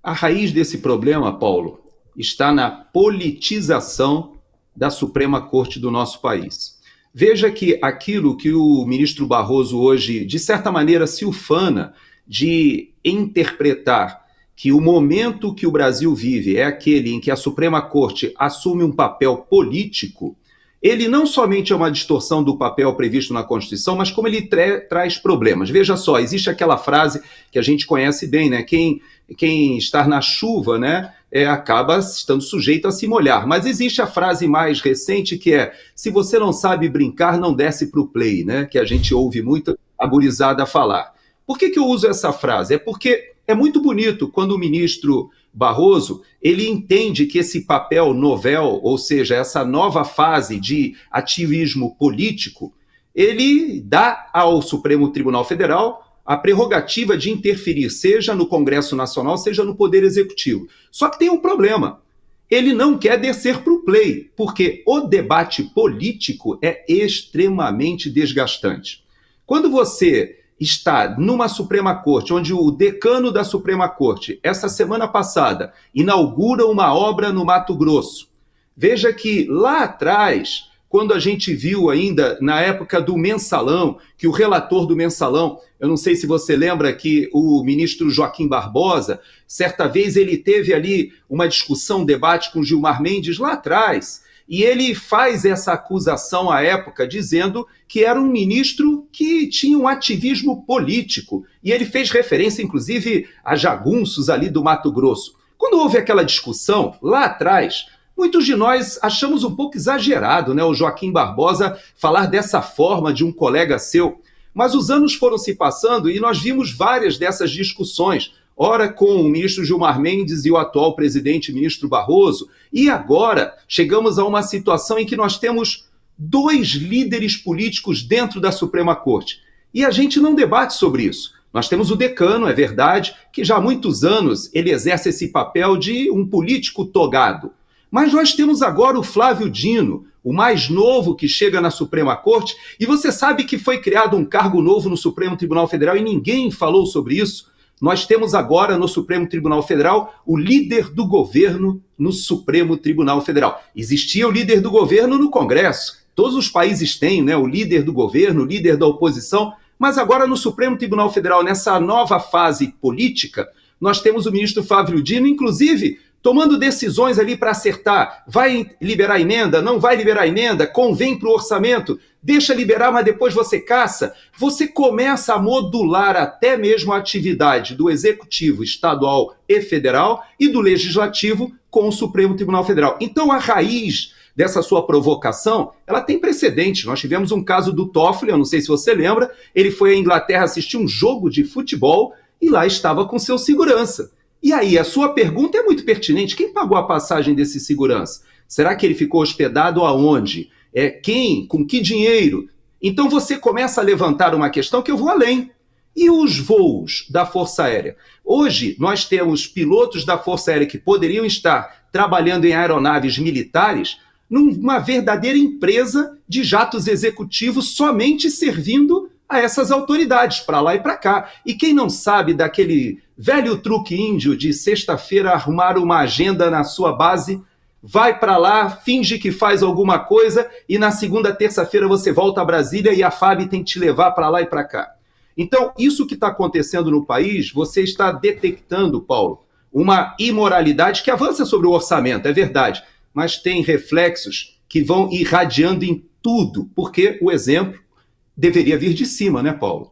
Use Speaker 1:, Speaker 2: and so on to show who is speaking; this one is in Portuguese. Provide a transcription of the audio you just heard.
Speaker 1: A raiz desse problema, Paulo, está na politização da Suprema Corte do nosso país. Veja que aquilo que o ministro Barroso hoje, de certa maneira, se ufana de interpretar que o momento que o Brasil vive é aquele em que a Suprema Corte assume um papel político, ele não somente é uma distorção do papel previsto na Constituição, mas como ele traz problemas. Veja só, existe aquela frase que a gente conhece bem, né? Quem está na chuva, né, acaba estando sujeito a se molhar. Mas existe a frase mais recente que é: se você não sabe brincar, não desce para o play, né? Que a gente ouve muito a gurizada falar. Por que eu uso essa frase? É porque é muito bonito quando o ministro Barroso ele entende que esse papel novel, ou seja, essa nova fase de ativismo político, ele dá ao Supremo Tribunal Federal a prerrogativa de interferir, seja no Congresso Nacional, seja no Poder Executivo. Só que tem um problema. Ele não quer descer para o play, porque o debate político é extremamente desgastante. Quando você está numa Suprema Corte, onde o decano da Suprema Corte, essa semana passada, inaugura uma obra no Mato Grosso. Veja que lá atrás, quando a gente viu ainda, na época do Mensalão, que o relator do Mensalão, eu não sei se você lembra que o ministro Joaquim Barbosa, certa vez ele teve ali uma discussão, um debate com Gilmar Mendes lá atrás, e ele faz essa acusação à época, dizendo que era um ministro que tinha um ativismo político. E ele fez referência, inclusive, a jagunços ali do Mato Grosso. Quando houve aquela discussão, lá atrás, muitos de nós achamos um pouco exagerado, né, o Joaquim Barbosa falar dessa forma de um colega seu. Mas os anos foram se passando e nós vimos várias dessas discussões, ora com o ministro Gilmar Mendes e o atual presidente, ministro Barroso, e agora chegamos a uma situação em que nós temos dois líderes políticos dentro da Suprema Corte. E a gente não debate sobre isso. Nós temos o decano, é verdade, que já há muitos anos ele exerce esse papel de um político togado. Mas nós temos agora o Flávio Dino, o mais novo que chega na Suprema Corte, e você sabe que foi criado um cargo novo no Supremo Tribunal Federal e ninguém falou sobre isso. Nós temos agora no Supremo Tribunal Federal o líder do governo no Supremo Tribunal Federal. Existia o líder do governo no Congresso. Todos os países têm, né, o líder do governo, o líder da oposição, mas agora no Supremo Tribunal Federal, nessa nova fase política, nós temos o ministro Flávio Dino, inclusive, tomando decisões ali para acertar. Vai liberar emenda? Não vai liberar emenda? Convém para o orçamento? Deixa liberar, mas depois você caça. Você começa a modular até mesmo a atividade do Executivo estadual e federal e do Legislativo com o Supremo Tribunal Federal. Então, a raiz dessa sua provocação, ela tem precedente. Nós tivemos um caso do Toffoli, eu não sei se você lembra, ele foi à Inglaterra assistir um jogo de futebol e lá estava com seu segurança. E aí, a sua pergunta é muito pertinente. Quem pagou a passagem desse segurança? Será que ele ficou hospedado aonde? Quem? Com que dinheiro? Então você começa a levantar uma questão que eu vou além. E os voos da Força Aérea? Hoje nós temos pilotos da Força Aérea que poderiam estar trabalhando em aeronaves militares numa verdadeira empresa de jatos executivos somente servindo a essas autoridades, para lá e para cá. E quem não sabe daquele velho truque índio de sexta-feira arrumar uma agenda na sua base, vai para lá, finge que faz alguma coisa e na segunda, terça-feira você volta a Brasília e a FAB tem que te levar para lá e para cá. Então, isso que está acontecendo no país, você está detectando, Paulo, uma imoralidade que avança sobre o orçamento, é verdade, mas tem reflexos que vão irradiando em tudo, porque o exemplo deveria vir de cima, né, Paulo?